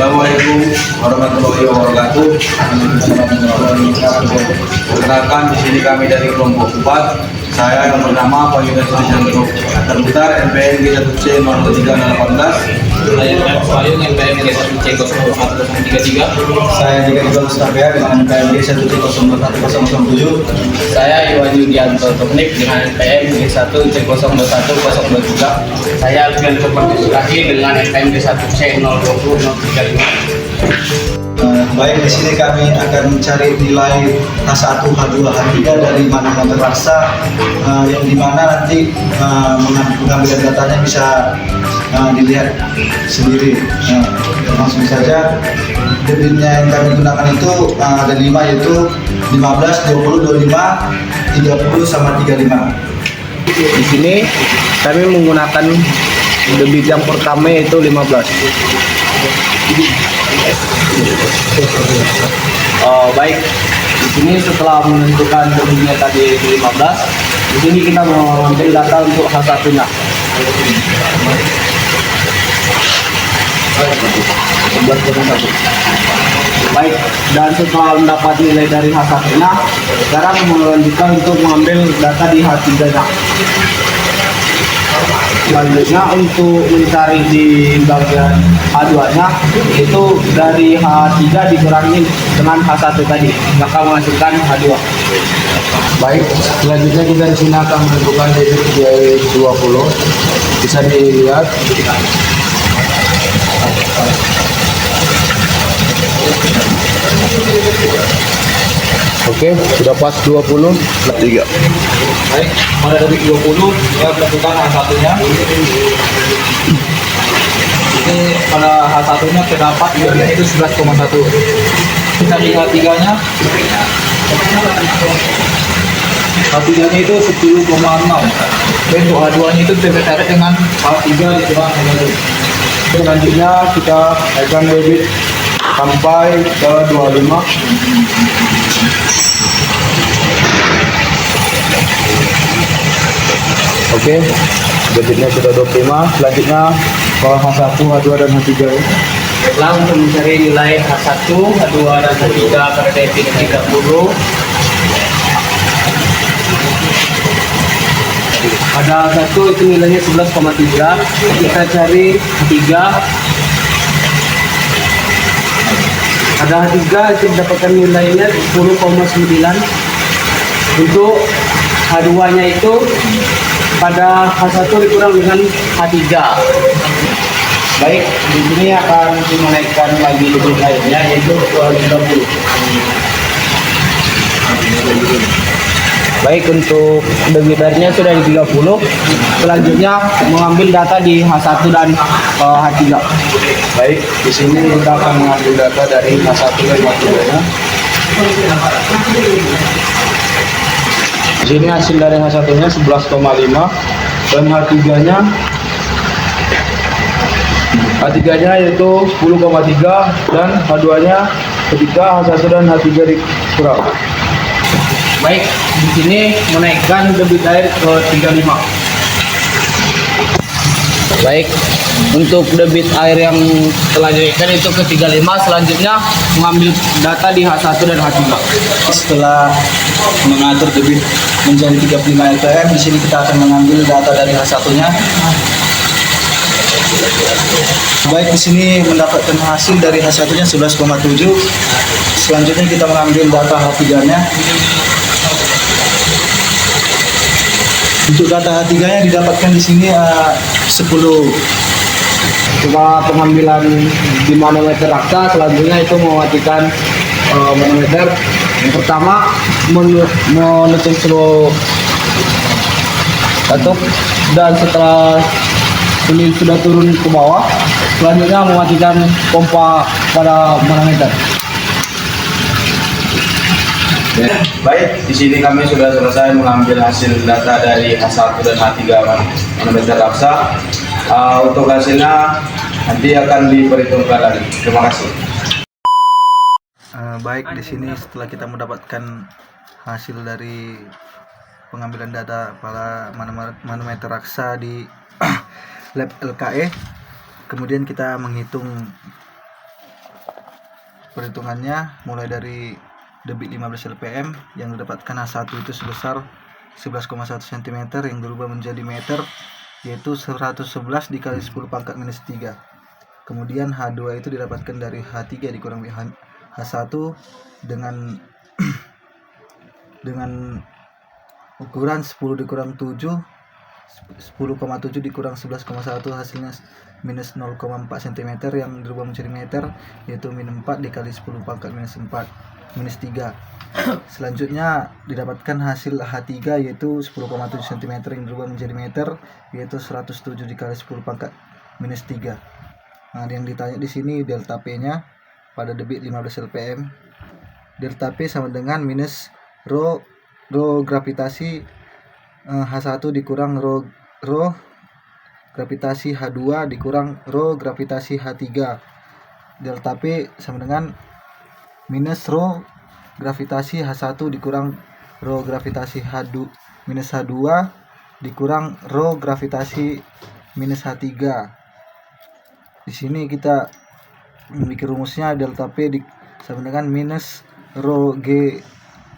Assalamualaikum warahmatullahi wabarakatuh. Perkenalkan, di sini kami dari kelompok 4. Saya yang bernama Panggilan Sulijanto, terputar NPM G1C 0318. Saya Payung NPM G1C 0133. Saya Dika Iqbal Mustafa dengan NPM G1C 011007. Saya Iwan Yudianto Teknik dengan NPM G1C 021023. Saya Alfian Kepartisulahi dengan NPM G1C 020035. Baik, di sini kami akan mencari nilai H1, H2, H3 dari manometer raksa, yang dimana nanti pengambilan datanya bisa dilihat sendiri. Langsung saja, debitnya yang kami gunakan itu ada 5, yaitu 15, 20, 25, 30, sama 35. Di sini kami menggunakan debit yang pertama yaitu 15. Baik, di sini setelah menentukan debitnya tadi 15, di sini kita mengambil data untuk H1-nya. Baik, dan setelah mendapat nilai dari H1-nya, sekarang melanjutkan untuk mengambil data di H3-nya. Selanjutnya untuk mencari di bagian H2-nya, itu dari H3 dikurangi dengan H1 tadi, maka menghasilkan H2. Baik, selanjutnya kita di sini akan menentukan debit G20. Bisa dilihat. Oke, sudah pas 20. 3. Baik, pada debit 20 kita tentukan H1-nya. Ini pada H1-nya terdapat nilainya itu 11,1. Kita di H3-nya. H3-nya itu 10,6. Dan untuk H2-nya itu terkait dengan H3 dikurang dengan. Selanjutnya kita akan debit sampai ke 25. Oke, debitnya sudah 25. Selanjutnya ke H1, H2, dan H3. Setelah untuk mencari nilai H1, H2, dan H3 pada debit 30. Pada H1 itu nilainya 11,3. Kita cari H3. Pada H3 itu mendapatkan nilainya 10,9. Untuk H2-nya itu pada H1 dikurang dengan H3. Baik, di sini akan dinaikkan lagi debit lainnya yaitu 30. Baik, untuk debitarnya sudah di 30. Selanjutnya mengambil data di H1 dan H3. Baik, di sini kita akan mengambil data dari H1 dan H3-nya. Di sini hasil dari H1-nya 11,5 dan H3-nya yaitu 10,3 dan H2-nya ketika H1 dan H3 dikurang. Baik, di sini menaikkan debit air ke 35. Baik, untuk debit air yang telah dinaikkan itu ke 35, selanjutnya mengambil data di H1 dan H3. Setelah mengatur debit menjadi 35 LPM, di sini kita akan mengambil data dari H1-nya. Baik, di sini mendapatkan hasil dari H1-nya 11,7. Selanjutnya kita mengambil data H3-nya. Untuk data H3-nya didapatkan di sini 10. Cuma pengambilan di manometer raksa, selanjutnya itu mematikan manometer. Yang pertama menutup seluruh katup, dan setelah ini sudah turun ke bawah, selanjutnya mematikan pompa pada manometer. Baik, di sini kami sudah selesai mengambil hasil data dari H1 dan H3 manometer raksa. Untuk hasilnya nanti akan diperhitungkan lagi. Terima kasih. Baik, di sini setelah kita mendapatkan hasil dari pengambilan data pada manometer raksa di lab LKE, kemudian kita menghitung perhitungannya mulai dari debit 15 LPM yang didapatkan H1 itu sebesar 11,1 cm yang berubah menjadi meter, yaitu 111 dikali 10 pangkat minus 3. Kemudian H2 itu didapatkan dari H3 dikurang H1 dengan dengan ukuran 10 dikurang 7, 10,7 dikurang 11,1, hasilnya minus 0,4 cm yang berubah menjadi meter, yaitu min 4 dikali 10 pangkat minus 3. Selanjutnya didapatkan hasil H3 yaitu 10,7 cm yang berubah menjadi meter, yaitu 107 dikali 10 pangkat minus 3. Nah, yang ditanya di sini delta P-nya pada debit 15 LPM. Delta P sama dengan minus rho gravitasi H1 dikurang rho gravitasi H2 dikurang rho gravitasi H3. Delta P sama dengan minus rho gravitasi H1 dikurang rho gravitasi H2 minus H2 dikurang rho gravitasi minus H3. Di sini kita memiliki rumusnya delta P sama dengan minus rho G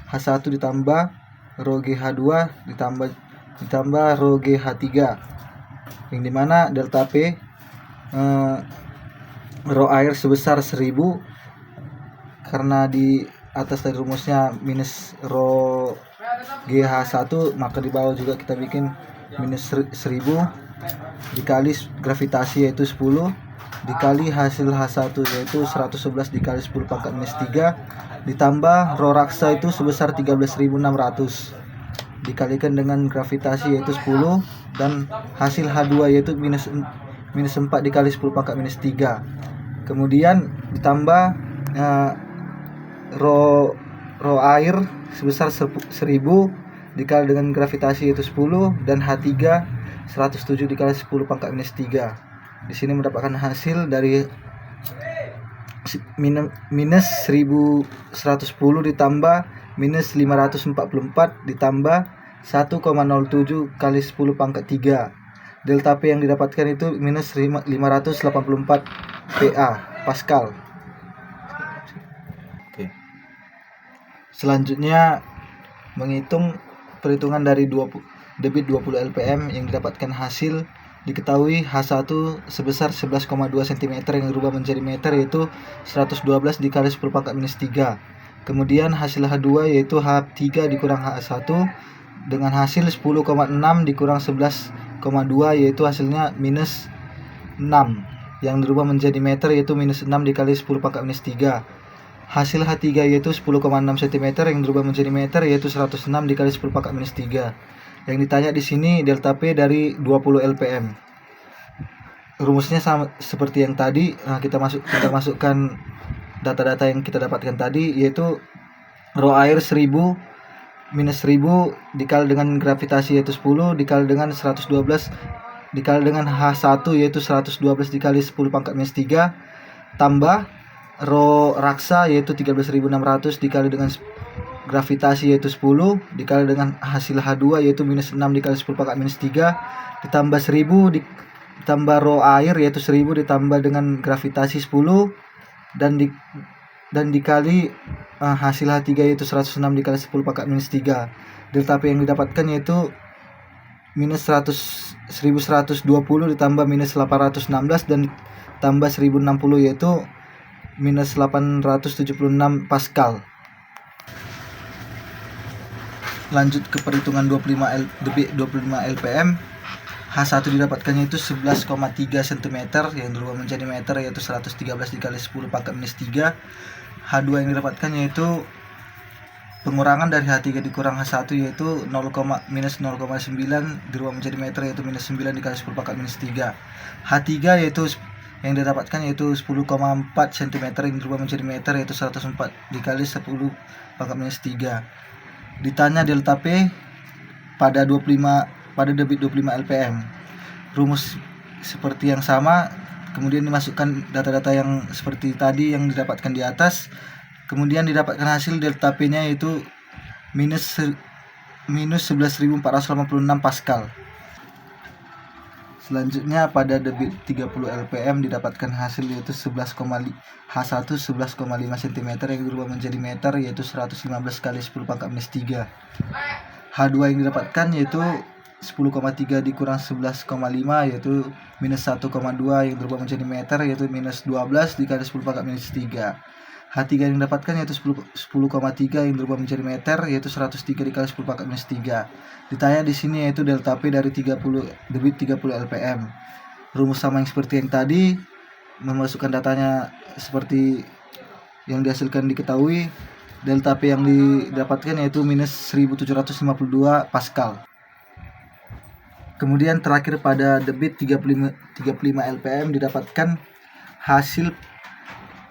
H1 ditambah rho G H2 ditambah rho G H3, yang dimana delta P rho air sebesar 1000, karena di atas tadi rumusnya minus rho GH1, maka di bawah juga kita bikin minus 1000 dikali gravitasi yaitu 10 dikali hasil H1 yaitu 111 dikali 10 pangkat minus 3 ditambah rho raksa itu sebesar 13.600 dikalikan dengan gravitasi yaitu 10 dan hasil H2 yaitu minus 4 dikali 10 pangkat minus 3. Kemudian ditambah rho air sebesar 1000 dikali dengan gravitasi yaitu 10 dan H3 107 dikali 10 pangkat minus 3. Di sini mendapatkan hasil dari minus 1110 ditambah minus 544 ditambah 1,07 kali 10 pangkat 3. Delta P yang didapatkan itu minus 584 PA Pascal. Oke. Selanjutnya menghitung perhitungan dari debit 20 LPM yang didapatkan hasil. Diketahui H1 sebesar 11,2 cm yang berubah menjadi meter, yaitu 112 dikali 10 pangkat minus 3. Kemudian hasil H2 yaitu H3 dikurang H1 dengan hasil 10,6 dikurang 11,2 yaitu hasilnya minus 6 yang berubah menjadi meter, yaitu minus 6 dikali 10 pangkat minus 3. Hasil H3 yaitu 10,6 cm yang berubah menjadi meter, yaitu 106 dikali 10 pangkat minus 3. Yang ditanya di sini delta P dari 20 LPM. Rumusnya sama seperti yang tadi. Nah, kita masukkan data-data yang kita dapatkan tadi, yaitu rho air 1000 minus 1000 dikali dengan gravitasi yaitu 10 dikali dengan 112 dikali dengan H1 yaitu 112 dikali 10 pangkat minus 3 tambah rho raksa yaitu 13.600 dikali dengan gravitasi yaitu 10 dikali dengan hasil H2 yaitu minus 6 dikali 10 pangkat minus 3 ditambah 1000 ditambah rho air yaitu 1000 ditambah dengan gravitasi 10 dan dikali hasil H3 yaitu 106 dikali 10 pangkat minus 3. Delta P yang didapatkan yaitu minus 1120 ditambah minus 816 dan tambah 1060 yaitu minus 876 Pascal. Lanjut ke perhitungan debit 25 LPM. H1 didapatkannya itu 11,3 cm yang berubah menjadi meter, yaitu 113 dikali 10 pangkat minus 3. H2 yang didapatkan yaitu pengurangan dari H3 dikurang H1 yaitu minus 0,9 berubah menjadi meter, yaitu minus 9 dikali 10 pangkat minus 3. H3 yaitu yang didapatkan yaitu 10,4 cm yang berubah menjadi meter, yaitu 104 dikali 10 pangkat minus 3. Ditanya delta P pada debit 25 LPM. Rumus seperti yang sama, kemudian dimasukkan data-data yang seperti tadi yang didapatkan di atas. Kemudian didapatkan hasil delta P-nya yaitu minus 11.486 Pascal. Selanjutnya pada debit 30 LPM didapatkan hasil yaitu H1 11,5 cm yang berubah menjadi meter yaitu 115 kali 10 pangkat minus 3. H2 yang didapatkan yaitu 10,3 dikurang 11,5 yaitu minus 1,2 yang berubah menjadi meter yaitu minus 12 dikali 10 pangkat minus 3. H3 yang didapatkan yaitu 10,3 yang berubah menjadi meter yaitu 103 dikali 10 pangkat minus 3. Ditanya di sini yaitu delta P dari debit 30 LPM. Rumus sama yang seperti yang tadi, memasukkan datanya seperti yang dihasilkan diketahui. Delta P yang didapatkan yaitu minus 1752 Pascal. Kemudian terakhir pada debit 35 LPM didapatkan hasil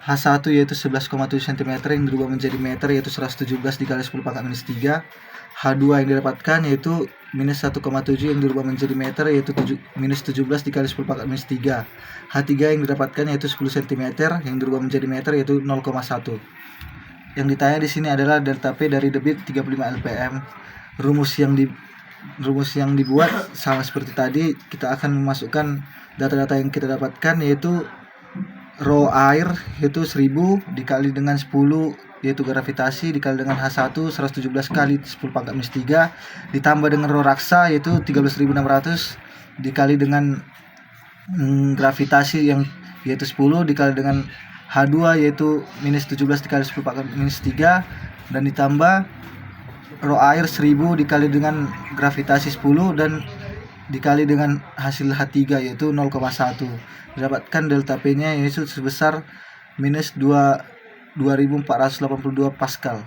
H1 yaitu 11,7 cm yang berubah menjadi meter yaitu 117 dikali 10 pangkat minus 3. H2 yang didapatkan yaitu minus 1,7 yang berubah menjadi meter yaitu minus 17 dikali 10 pangkat minus 3. H3 yang didapatkan yaitu 10 cm yang berubah menjadi meter yaitu 0,1. Yang ditanya di sini adalah delta P dari debit 35 LPM. Rumus yang dibuat sama seperti tadi, kita akan memasukkan data-data yang kita dapatkan yaitu rho air yaitu 1000 dikali dengan 10 yaitu gravitasi dikali dengan H1 117 kali 10 pangkat minus 3 ditambah dengan rho raksa yaitu 13.600 dikali dengan gravitasi yang yaitu 10 dikali dengan H2 yaitu minus 17 dikali 10 pangkat minus 3 dan ditambah rho air 1000 dikali dengan gravitasi 10 dan dikali dengan hasil H3 yaitu 0,1. Didapatkan delta P nya yaitu sebesar minus 2482 Pascal.